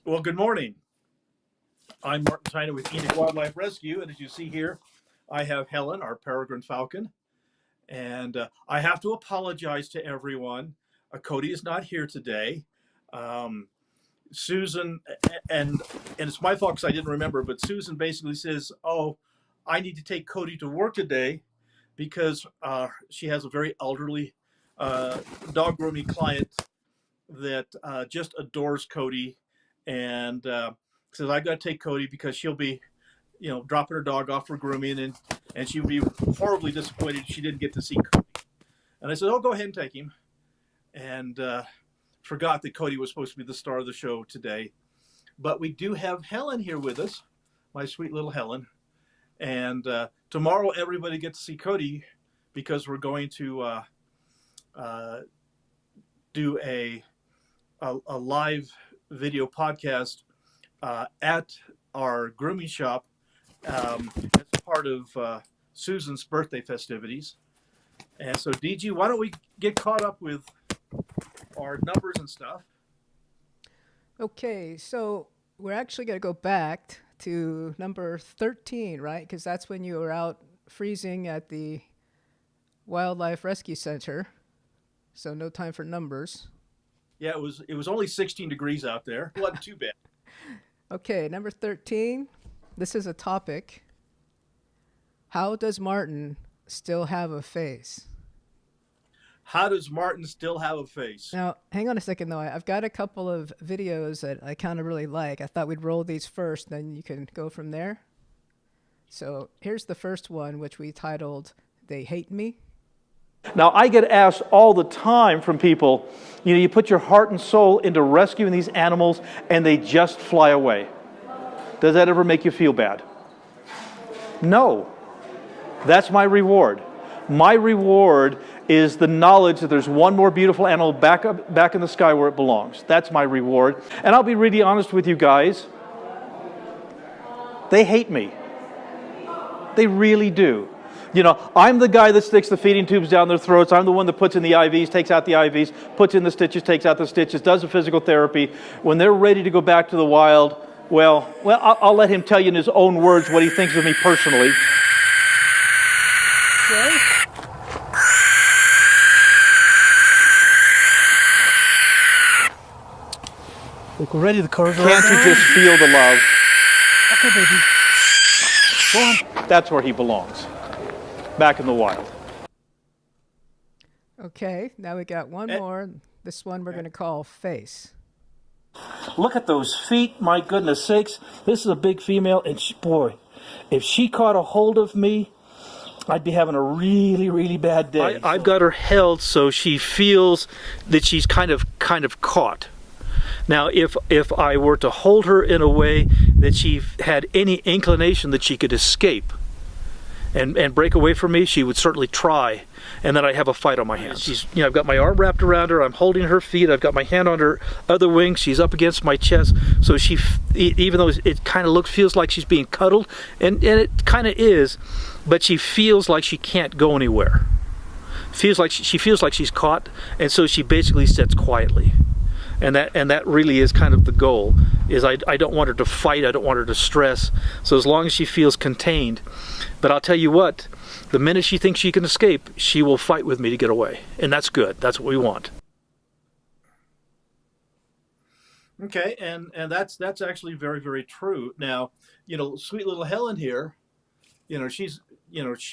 Well, good morning. I'm Martin Tyner with Enoch Wildlife Rescue, and as you see here, I have Helen, our peregrine falcon, and I have to apologize to everyone. Cody is not here today. Um, Susan, and it's my fault because I didn't remember, but Susan basically says, "Oh, I need to take Cody to work today because she has a very elderly uh, dog grooming client that just adores Cody and says I got to take Cody because she'll be, dropping her dog off for grooming and she would be horribly disappointed she didn't get to see Cody. And I said, oh, go ahead and take him. And forgot that Cody was supposed to be the star of the show today. But we do have Helen here with us, my sweet little Helen. And tomorrow everybody gets to see Cody because we're going to do a live video podcast at our grooming shop as part of Susan's birthday festivities. And so, DG, why don't we get caught up with our numbers and stuff? Okay, so we're actually going to go back to number 13, right? Because that's when you were out freezing at the Wildlife Rescue Center. So no time for numbers. Yeah, it was only 16 degrees out there. It wasn't too bad. Okay, number 13. This is a topic. How does Martin still have a face? How does Martin still have a face? Now, hang on a second, though. I've got a couple of videos that I kind of really like. I thought we'd roll these first, then you can go from there. So here's the first one, which we titled, They Hate Me. Now, I get asked all the time from people, you put your heart and soul into rescuing these animals and they just fly away. Does that ever make you feel bad? No. That's my reward. My reward is the knowledge that there's one more beautiful animal back in the sky where it belongs. That's my reward. And I'll be really honest with you guys. They hate me. They really do. I'm the guy that sticks the feeding tubes down their throats. I'm the one that puts in the IVs, takes out the IVs, puts in the stitches, takes out the stitches, does the physical therapy. When they're ready to go back to the wild, well, I'll let him tell you in his own words what he thinks of me personally. Okay. Look, we're ready. The cars are Can't you just feel the love? Okay, baby. Go on. That's where he belongs. Back in the wild. Okay, now we got one more. This one we're going to call Face. Look at those feet. My goodness sakes. This is a big female, and boy, if she caught a hold of me, I'd be having a really, really bad day. I've got her held so she feels that she's kind of caught. Now, if I were to hold her in a way that she had any inclination that she could escape and break away from me, she would certainly try, and then I'd have a fight on my hands. I've got my arm wrapped around her, I'm holding her feet, I've got my hand on her other wing, she's up against my chest, so even though it kind of feels like she's being cuddled, and it kind of is, but she feels like she can't go anywhere. She feels like she's caught, and so she basically sits quietly. And that really is kind of the goal, is I don't want her to fight, I don't want her to stress, so as long as she feels contained. But I'll tell you what, the minute she thinks she can escape, she will fight with me to get away, and that's good, that's what we want. Okay, and that's actually very, very true. Now, sweet little Helen here, she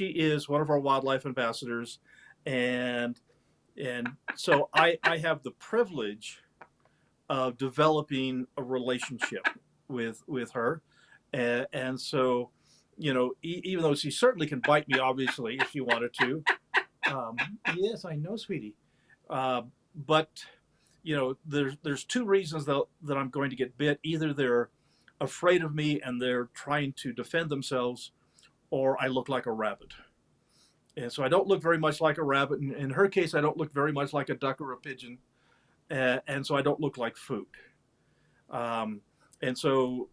is one of our wildlife ambassadors, and so I have the privilege of developing a relationship with her, and so even though she certainly can bite me, obviously, if she wanted to. Yes, I know, sweetie, but there's two reasons that I'm going to get bit. Either they're afraid of me and they're trying to defend themselves, or I look like a rabbit. And so I don't look very much like a rabbit. In her case, I don't look very much like a duck or a pigeon. And so I don't look like food. And so,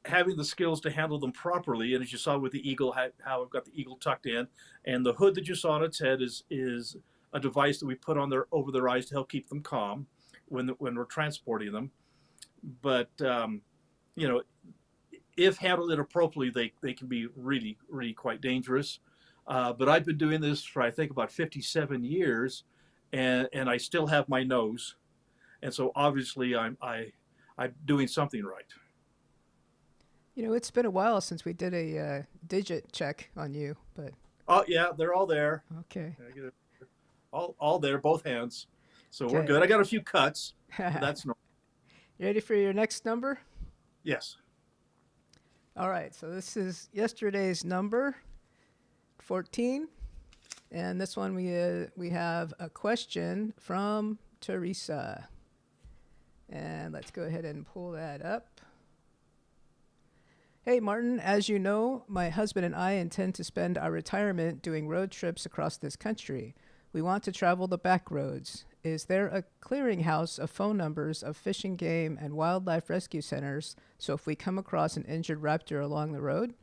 having the skills to handle them properly, and as you saw with the eagle, how I've got the eagle tucked in, and the hood that you saw on its head is a device that we put on over their eyes to help keep them calm when we're transporting them. but you know, if handled inappropriately, they can be really, really quite dangerous. But I've been doing this for, I think, about 57 years, and I still have my nose. And so obviously I'm doing something right. You know, it's been a while since we did a digit check on you, but Oh, yeah, they're all there. okay. I get it. All there, both hands. So we're Okay. good. I got a few cuts, but that's normal. You ready for your next number? Yes. All right, so this is yesterday's number, 14. And this one we have a question from Teresa. And let's go ahead and pull that up. Hey, Martin, as you know, my husband and I intend to spend our retirement doing road trips across this country. We want to travel the back roads. Is there a clearinghouse of phone numbers of fishing game and wildlife rescue centers so if we come across an injured raptor along the road?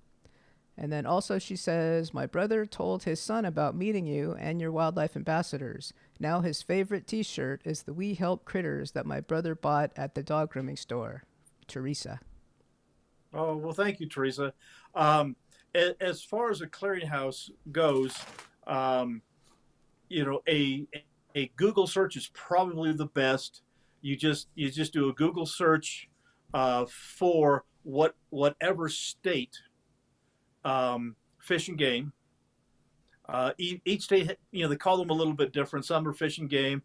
And then also she says, my brother told his son about meeting you and your wildlife ambassadors. Now his favorite t-shirt is the We Help Critters that my brother bought at the dog grooming store. Teresa. Oh, well, thank you, Teresa. As far as a clearinghouse goes, you know, a Google search is probably the best. You just do a Google search for whatever state, fish and game. Each state, you know, they call them a little bit different. Some are fish and game.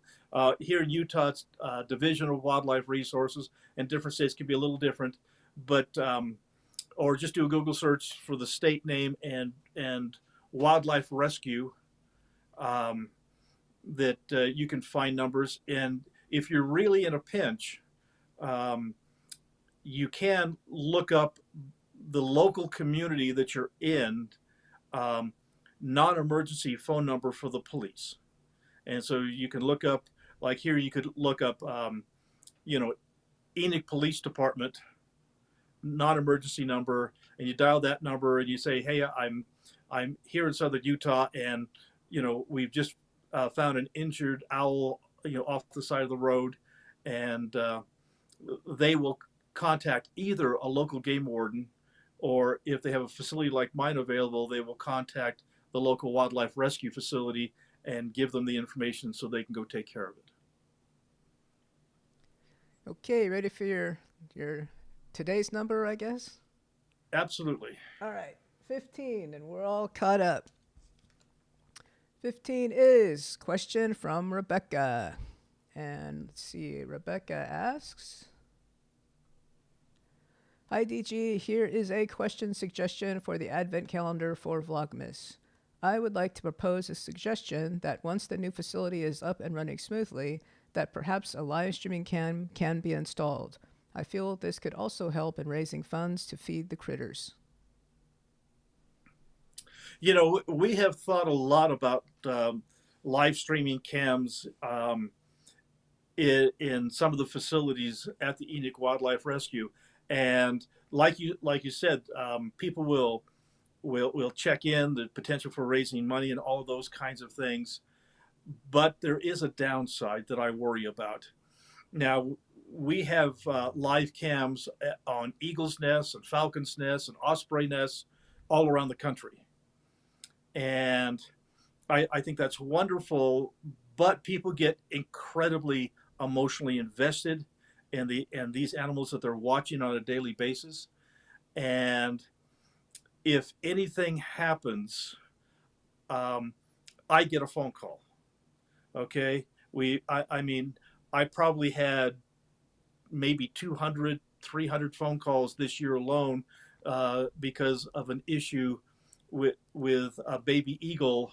Here in Utah, it's Division of Wildlife Resources, and different states can be a little different. But or just do a Google search for the state name and wildlife rescue. That you can find numbers, and if you're really in a pinch, you can look up the local community that you're in, non-emergency phone number for the police. And so you can look up, like here, you could look up, you know, Enoch Police Department non-emergency number, and you dial that number and you say, hey, I'm here in southern Utah, and you know, we've just found an injured owl, you know, off the side of the road, and they will contact either a local game warden, or if they have a facility like mine available, they will contact the local wildlife rescue facility and give them the information so they can go take care of it. Okay, ready for your today's number, I guess? Absolutely. All right, 15, and we're all caught up. 15 is question from Rebecca. And let's see, Rebecca asks, hi DG, here is a question suggestion for the advent calendar for Vlogmas. I would like to propose a suggestion that once the new facility is up and running smoothly, that perhaps a live streaming cam can be installed. I feel this could also help in raising funds to feed the critters. You know, we have thought a lot about live streaming cams in some of the facilities at the Enoch Wildlife Rescue, and like you said, people will check in the potential for raising money and all of those kinds of things. But there is a downside that I worry about. Now, we have live cams on eagles' nests and falcons' nests and osprey nests all around the country. And I think that's wonderful, but people get incredibly emotionally invested in these animals that they're watching on a daily basis. And if anything happens, I get a phone call. Okay, I mean, I probably had maybe 200, 300 phone calls this year alone because of an issue with a baby eagle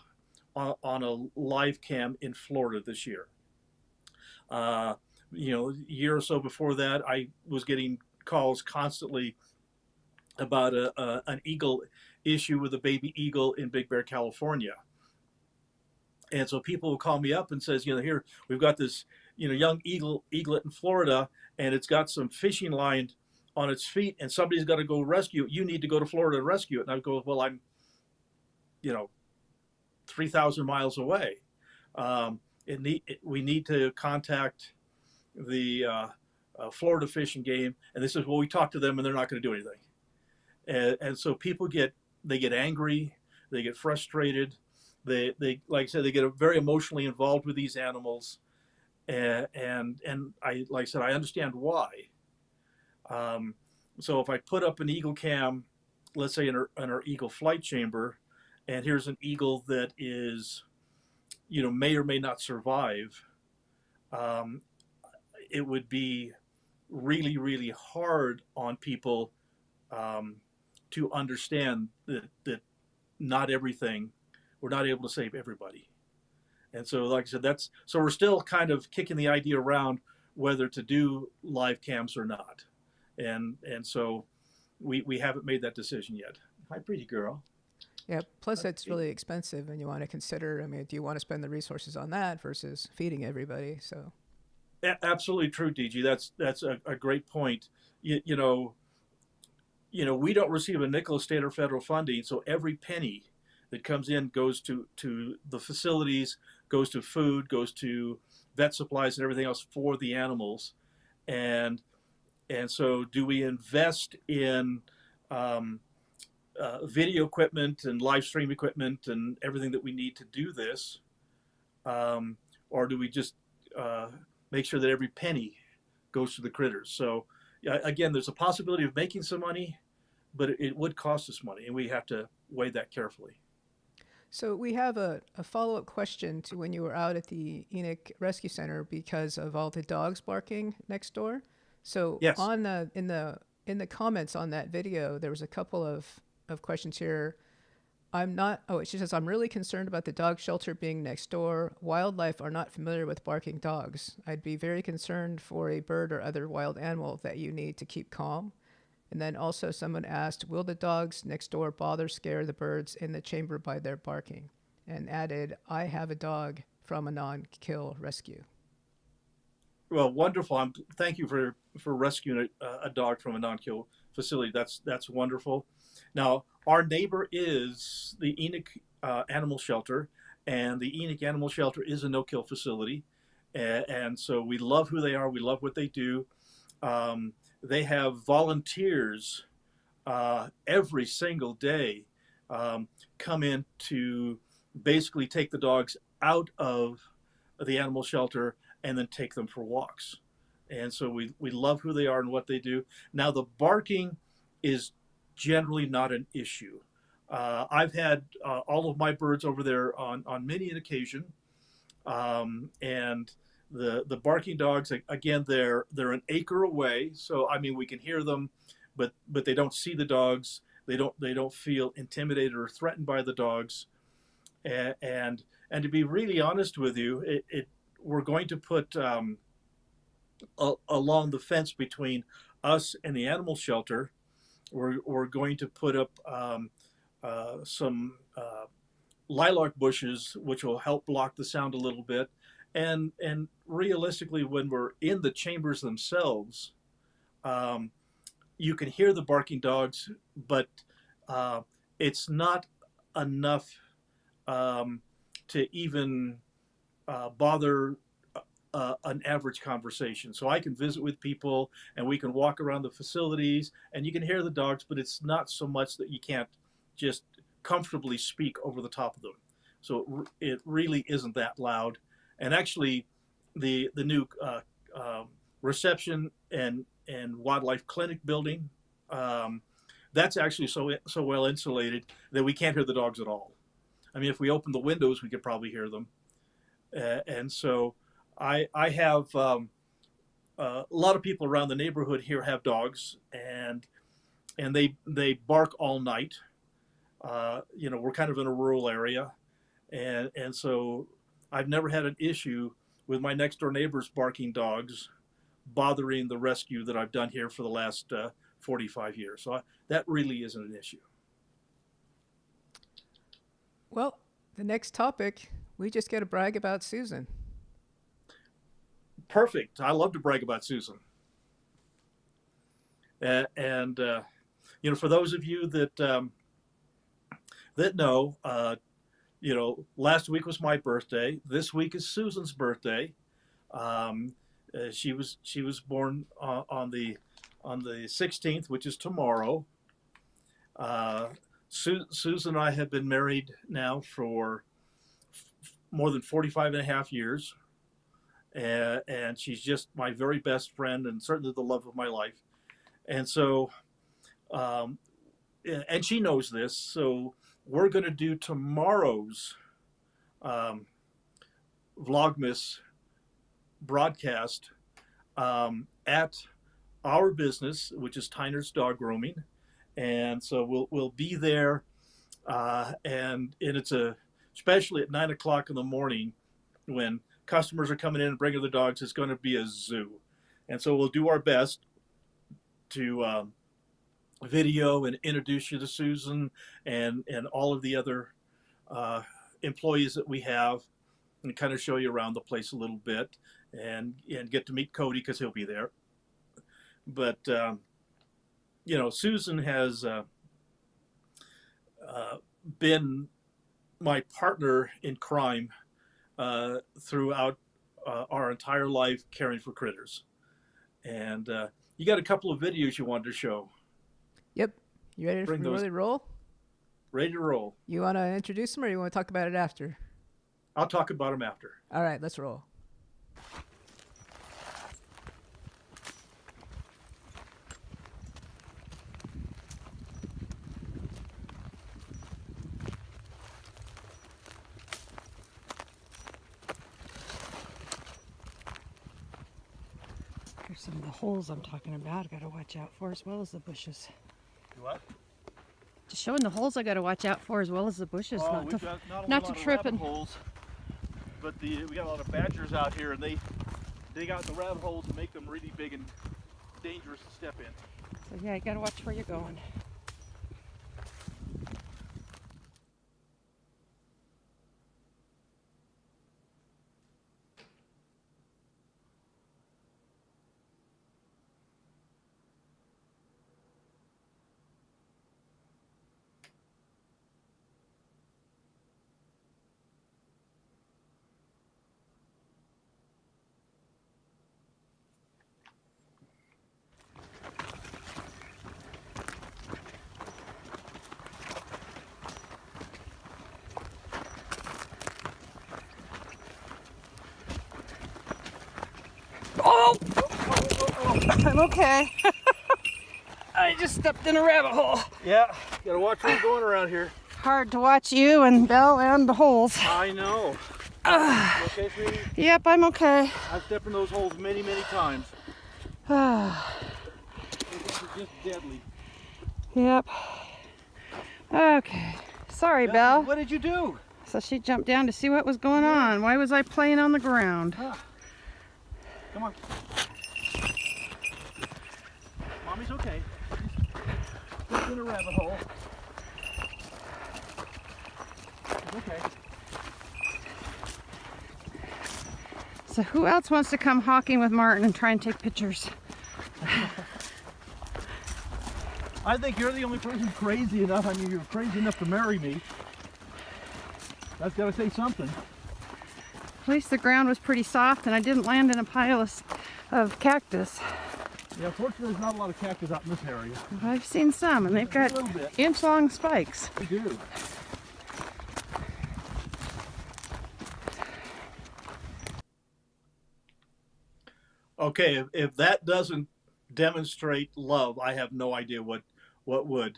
on a live cam in Florida this year. You know, a year or so before that, I was getting calls constantly about an eagle issue with a baby eagle in Big Bear, California. And so people will call me up and says, you know, here we've got this, you know, young eaglet in Florida, and it's got some fishing line on its feet, and somebody's got to go rescue it. You need to go to Florida and rescue it. And I go, well, I'm, you know, 3,000 miles away. We need to contact the Florida Fish and Game, and they says, well, we talked to them and they're not going to do anything. And so people get angry, they get frustrated, they like I said, they get very emotionally involved with these animals, and I like I said, I understand why. So if I put up an eagle cam, let's say in our eagle flight chamber, and here's an eagle that is, may or may not survive, it would be really, really hard on people to understand that not everything, we're not able to save everybody. And so, like I said, so we're still kind of kicking the idea around whether to do live cams or not. And so we haven't made that decision yet. Hi, pretty girl. Yeah, plus it's really expensive, and you want to consider, I mean, do you want to spend the resources on that versus feeding everybody? So Absolutely true, DG. That's a great point. We don't receive a nickel of state or federal funding, so every penny that comes in goes to the facilities, goes to food, goes to vet supplies and everything else for the animals. And so do we invest in video equipment and live stream equipment and everything that we need to do this? Or do we just make sure that every penny goes to the critters? So again, there's a possibility of making some money, but it would cost us money, and we have to weigh that carefully. So we have a follow-up question to when you were out at the Enoch Rescue Center because of all the dogs barking next door. So yes. in the comments on that video, there was a couple of questions here. She says, I'm really concerned about the dog shelter being next door. Wildlife are not familiar with barking dogs. I'd be very concerned for a bird or other wild animal that you need to keep calm. And then also someone asked, will the dogs next door bother scare the birds in the chamber by their barking? And added, I have a dog from a non-kill rescue. Well, wonderful. Thank you for rescuing a dog from a non-kill facility. That's wonderful. Now, our neighbor is the Enoch Animal Shelter, and the Enoch Animal Shelter is a no-kill facility. And so we love who they are. We love what they do. They have volunteers every single day come in to basically take the dogs out of the animal shelter and then take them for walks. And so we love who they are and what they do. Now, the barking is generally not an issue. I've had all of my birds over there on many an occasion, and the barking dogs, again, they're an acre away, so I mean we can hear them, but they don't see the dogs. They don't feel intimidated or threatened by the dogs. And to be really honest with you, we're going to put along the fence between us and the animal shelter. We're going to put up some lilac bushes, which will help block the sound a little bit. And realistically, when we're in the chambers themselves, you can hear the barking dogs, but it's not enough to even bother an average conversation. So I can visit with people and we can walk around the facilities and you can hear the dogs, but it's not so much that you can't just comfortably speak over the top of them. So it really isn't that loud. And actually, the new reception and wildlife clinic building, that's actually so well insulated that we can't hear the dogs at all. I mean, if we open the windows, we could probably hear them. And so I have a lot of people around the neighborhood here have dogs, and they bark all night. We're kind of in a rural area, and so I've never had an issue with my next door neighbors barking dogs bothering the rescue that I've done here for the last 45 years. So that really isn't an issue. Well, the next topic, we just got to brag about Susan. Perfect. I love to brag about Susan. And for those of you that know, last week was my birthday. This week is Susan's birthday. She was born on the 16th, which is tomorrow. Susan and I have been married now for more than 45 and a half years. And she's just my very best friend and certainly the love of my life. And so, and she knows this. So we're going to do tomorrow's Vlogmas broadcast at our business, which is Tyner's Dog Grooming. And so we'll be there, and it's especially at 9 o'clock in the morning when customers are coming in and bringing their dogs. It's going to be a zoo, and so we'll do our best to video and introduce you to Susan and all of the other employees that we have, and kind of show you around the place a little bit, and get to meet Cody because he'll be there. But Susan has been my partner in crime throughout our entire life caring for critters. And you got a couple of videos you wanted to show. Yep. You ready to really roll? Ready to roll. You want to introduce them or you want to talk about it after? I'll talk about them after. All right, let's roll. Here's some of the holes I'm talking about. I gotta watch out for, as well as the bushes. You what? Just showing the holes I gotta watch out for, as well as the bushes. Oh, not we've to, got not not a to lot trip of and rabbit holes, but we got a lot of badgers out here, and they got the rabbit holes and make them really big and dangerous to step in. So yeah, you gotta watch where you're going. Oh! I'm okay. I just stepped in a rabbit hole. Yeah, gotta watch where you're going around here. Hard to watch you and Belle and the holes. I know. You okay, sweetie? Yep, I'm okay. I've stepped in those holes many, many times. They're just deadly. Yep. Okay. Sorry, Belle. What did you do? So she jumped down to see what was going on. Why was I playing on the ground? Come on. Mommy's okay. Just in a rabbit hole. It's okay. So who else wants to come hawking with Martin and try and take pictures? I think you're the only person crazy enough. I mean, you're crazy enough to marry me. That's got to say something. At least the ground was pretty soft and I didn't land in a pile of cactus. Yeah, fortunately, there's not a lot of cactus out in this area. I've seen some and they've got inch-long spikes. They do. Okay, if that doesn't demonstrate love, I have no idea what would.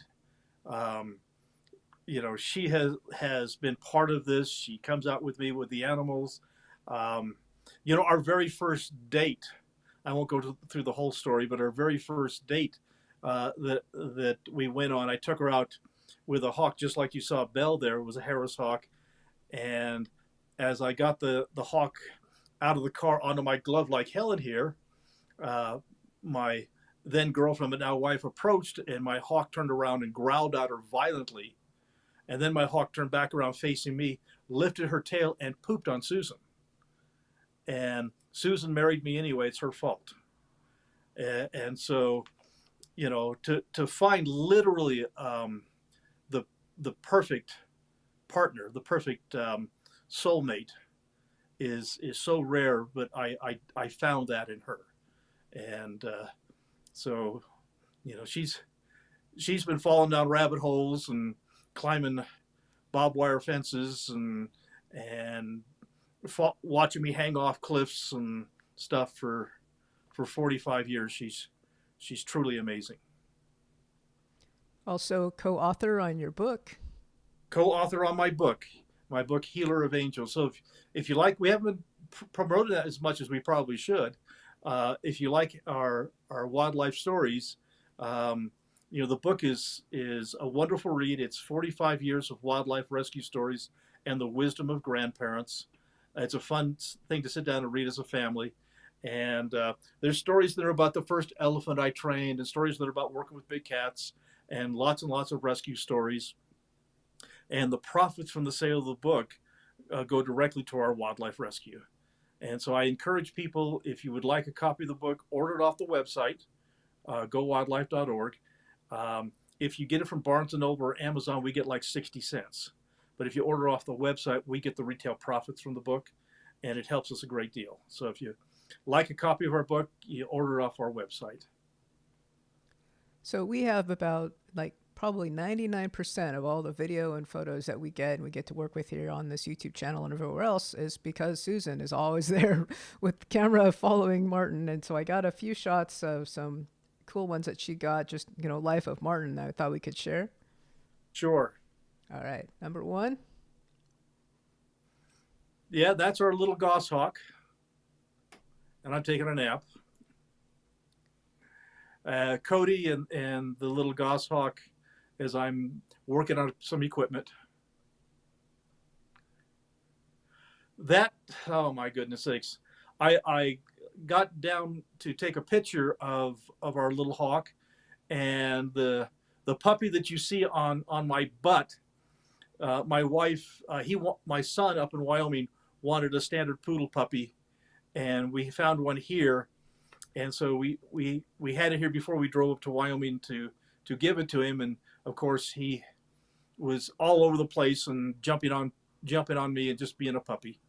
She has been part of this. She comes out with me with the animals. Our very first date, I won't go through the whole story, but our very first date that we went on, I took her out with a hawk, just like you saw Belle there. It was a Harris hawk. And as I got the hawk out of the car onto my glove like Helen here, my then girlfriend but now wife approached, and my hawk turned around and growled at her violently. And then my hawk turned back around facing me, lifted her tail, and pooped on Susan. And Susan married me anyway. It's her fault. And so, to find literally the perfect partner, the perfect soulmate, is so rare, but I found that in her. And so, you know, she's been falling down rabbit holes and climbing barbed wire fences and watching me hang off cliffs and stuff for 45 years. She's truly amazing. Also, co-author on your book. Co-author on my book Healer of Angels. So if you like, we haven't promoted that as much as we probably should. If you like our wildlife stories, you know, the book is a wonderful read. It's 45 years of wildlife rescue stories and the wisdom of grandparents. It's a fun thing to sit down and read as a family. And there's stories that are about the first elephant I trained, and stories that are about working with big cats, and lots of rescue stories. And the profits from the sale of the book go directly to our wildlife rescue. And so I encourage people, if you would like a copy of the book, order it off the website, gowildlife.org. If you get it from Barnes & Noble or Amazon, we get like 60 cents. But if you order off the website, we get the retail profits from the book, and it helps us a great deal. So if you like a copy of our book, you order it off our website. So we have about like probably 99% of all the video and photos that we get and we get to work with here on this YouTube channel and everywhere else is because Susan is always there with the camera following Martin. And so I got a few shots of some cool ones that she got, just, you know, life of Martin that I thought we could share. Sure. All right. Number one. Yeah, that's our little goshawk. And I'm taking a nap. Cody and the little goshawk as I'm working on some equipment. That, oh my goodness sakes. I got down to take a picture of our little hawk, and the puppy that you see on my butt, my wife, my son up in Wyoming wanted a standard poodle puppy, and we found one here. And so we had it here before we drove up to Wyoming to give it to him. And of course he was all over the place and jumping on me and just being a puppy.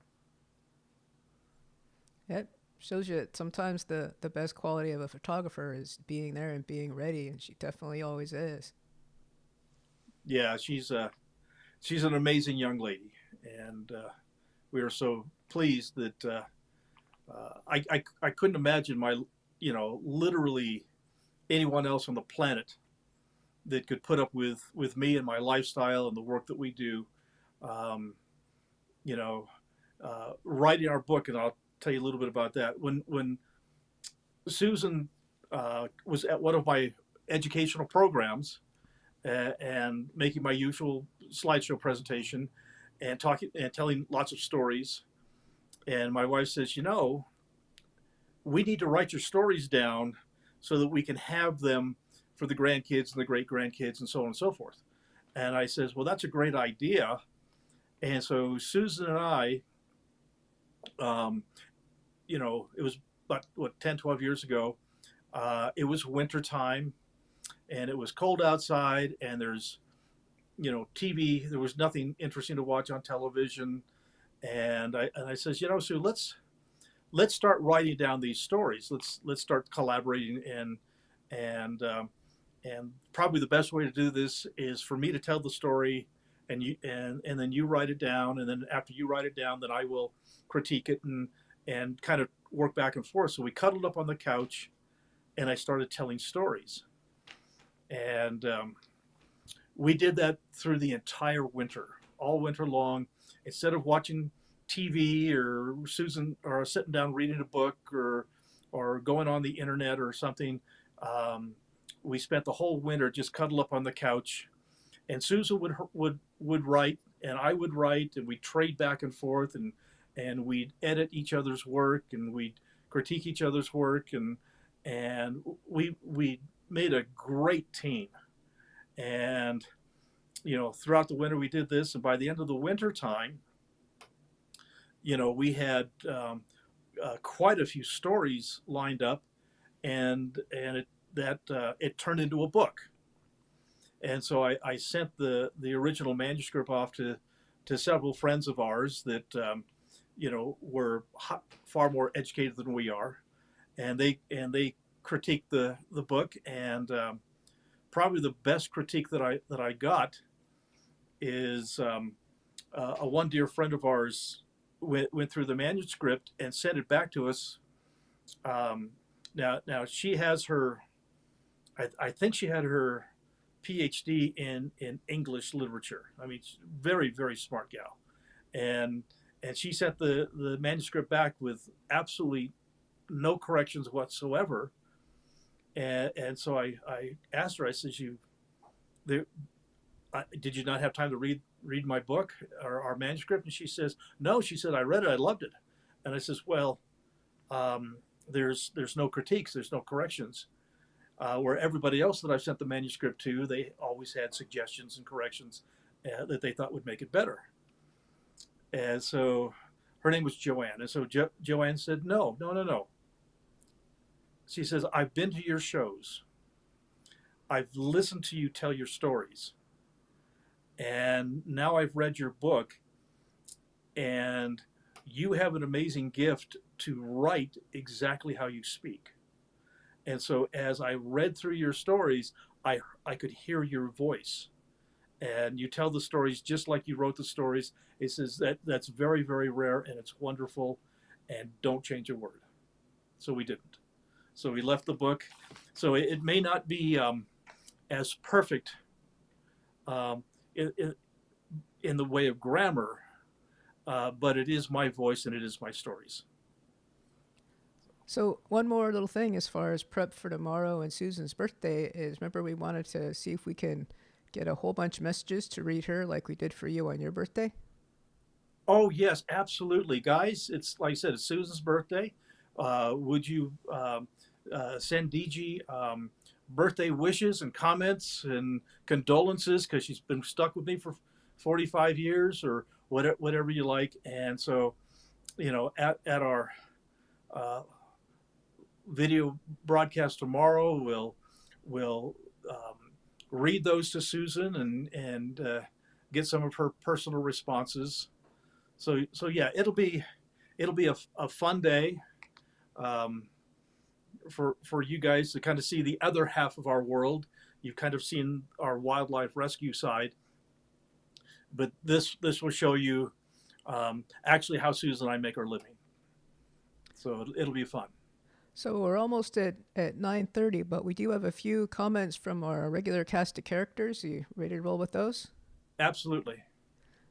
It shows you that sometimes the best quality of a photographer is being there and being ready. And she definitely always is. Yeah, she's an amazing young lady. And we are so pleased that I couldn't imagine literally anyone else on the planet that could put up with me and my lifestyle and the work that we do. Writing our book, and I'll tell you a little bit about that. When Susan was at one of my educational programs and making my usual slideshow presentation and talking and telling lots of stories, and my wife says, we need to write your stories down so that we can have them for the grandkids and the great grandkids and so on and so forth. And I says, well, that's a great idea. And so Susan and I, it was about 10, 12 years ago. It was winter time and it was cold outside, and there's, TV. There was nothing interesting to watch on television. And I says, Sue, let's start writing down these stories. Let's start collaborating, and probably the best way to do this is for me to tell the story, and then you write it down, and then after you write it down, then I will critique it and kind of work back and forth. So we cuddled up on the couch, and I started telling stories, and we did that through the entire winter, all winter long. Instead of watching TV or Susan or sitting down reading a book or going on the internet or something, we spent the whole winter just cuddled up on the couch, and Susan would write and I would write, and we'd trade back and forth, and we'd edit each other's work, and we'd critique each other's work, and we made a great team. And throughout the winter we did this, and by the end of the winter time, we had quite a few stories lined up, and it turned into a book. And so I sent the original manuscript off to several friends of ours that were far more educated than we are, and they critiqued the book. And probably the best critique that I got is a one dear friend of ours went through the manuscript and sent it back to us. Now she has her, I think she had her PhD in English literature. I mean, very, very smart gal, and she sent the manuscript back with absolutely no corrections whatsoever. And so I asked her. I said, did you not have time to read my book or our manuscript? And she says, no. She said, I read it. I loved it. And I says, well, there's no critiques. There's no corrections. Where everybody else that I've sent the manuscript to, they always had suggestions and corrections that they thought would make it better. And so her name was Joanne. And so Joanne said, no. She says, I've been to your shows. I've listened to you tell your stories. And now I've read your book, and you have an amazing gift to write exactly how you speak. And so as I read through your stories, I could hear your voice. And you tell the stories just like you wrote the stories. It says that's very, very rare, and it's wonderful, and don't change a word. So we didn't. So we left the book. So it may not be as perfect in the way of grammar, but it is my voice and it is my stories. So one more little thing as far as prep for tomorrow and Susan's birthday is, remember we wanted to see if we can get a whole bunch of messages to read her like we did for you on your birthday? Oh, yes, absolutely. Guys, it's like I said, it's Susan's birthday. Would you send DG birthday wishes and comments and condolences, because she's been stuck with me for 45 years or whatever you like. And so, at our video broadcast tomorrow, we'll read those to Susan and get some of her personal responses. So yeah, it'll be a fun day for you guys to kind of see the other half of our world. You've kind of seen our wildlife rescue side, but this will show you actually how Susan and I make our living. So it'll be fun. So we're almost at 9:30, but we do have a few comments from our regular cast of characters. Are you ready to roll with those? Absolutely.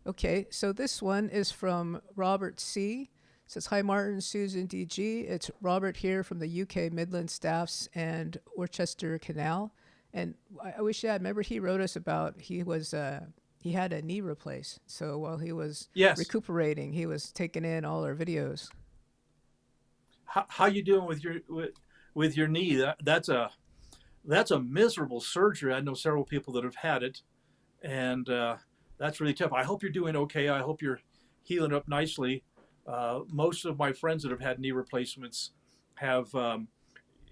Okay, so this one is from Robert C. It says, hi Martin, Susan, DG. It's Robert here from the UK Midland Staffs and Worcester Canal. And I wish I remember he wrote us about he had a knee replaced. So while he was recuperating, he was taking in all our videos. How you doing with your knee? That's a miserable surgery. I know several people that have had it, and that's really tough. I hope you're doing okay. I hope you're healing up nicely. Most of my friends that have had knee replacements have, though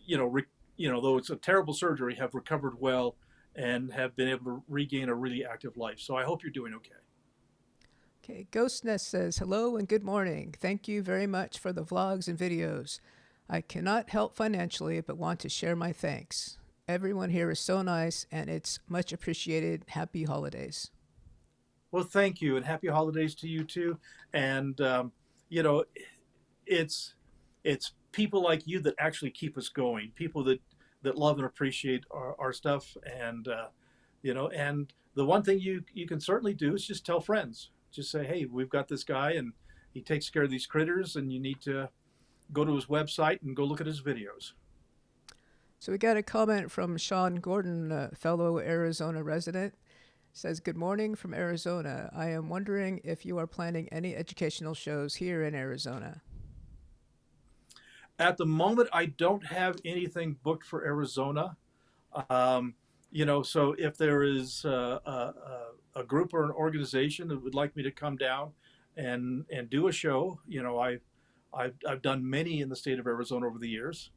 it's a terrible surgery, have recovered well and have been able to regain a really active life. So I hope you're doing okay. Okay, Ghost Nest says, hello and good morning. Thank you very much for the vlogs and videos. I cannot help financially, but want to share my thanks. Everyone here is so nice, and it's much appreciated. Happy holidays. Well, thank you, and happy holidays to you too. And it's people like you that actually keep us going. People that love and appreciate our stuff, and and the one thing you can certainly do is just tell friends. Just say, hey, we've got this guy, and he takes care of these critters, and you need to go to his website and go look at his videos. So we got a comment from Sean Gordon, a fellow Arizona resident. Says, good morning from Arizona. I am wondering if you are planning any educational shows here in Arizona. At the moment, I don't have anything booked for Arizona. So if there is a group or an organization that would like me to come down and do a show, I've done many in the state of Arizona over the years,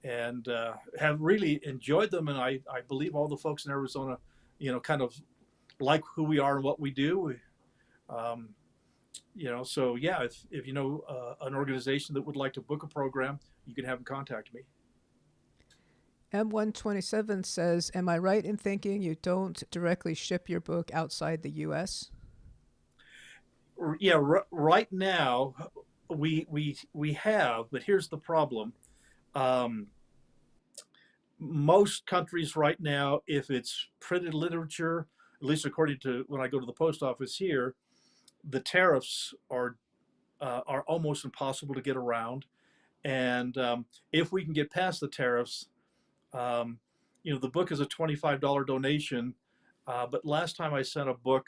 and have really enjoyed them. And I believe all the folks in Arizona, kind of like who we are and what we do. So yeah, if you know an organization that would like to book a program, you can have them contact me. M127 says, am I right in thinking you don't directly ship your book outside the US? Yeah, right now we have, but here's the problem. Um, Most countries right now, if it's printed literature, at least according to when I go to the post office here, the tariffs are almost impossible to get around. And if we can get past the tariffs, um, the book is a $25 donation. But last time I sent a book,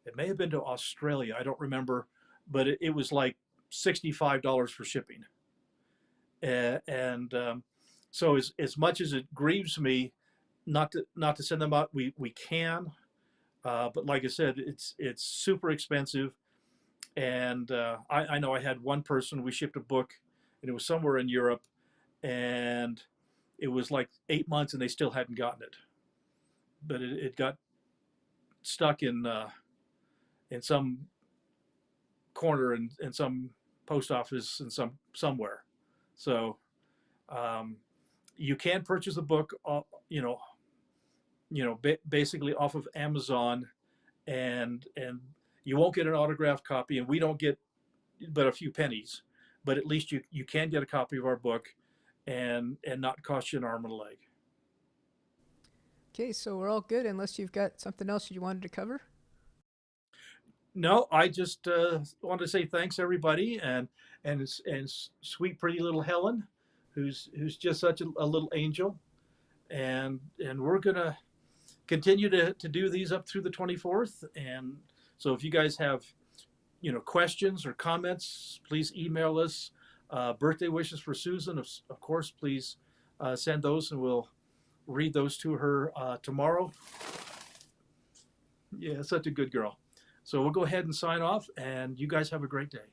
it may have been to Australia. I don't remember, but it was like $65 for shipping. And so as much as it grieves me not to send them out, we can. But like I said, it's super expensive. And I know I had one person, we shipped a book, and it was somewhere in Europe, and it was like 8 months, and they still hadn't gotten it. But it got stuck in some corner in some post office in somewhere. So you can purchase a book, basically off of Amazon, and you won't get an autographed copy, and we don't get but a few pennies, but at least you can get a copy of our book, and not cost you an arm and a leg. Okay, so we're all good unless you've got something else you wanted to cover. No, I just want to say thanks everybody, and sweet pretty little Helen, who's just such a little angel, and we're gonna continue to do these up through the 24th. And so if you guys have questions or comments, please email us. Birthday wishes for Susan, of course, please send those, and we'll read those to her tomorrow. Yeah, such a good girl. So we'll go ahead and sign off, and you guys have a great day.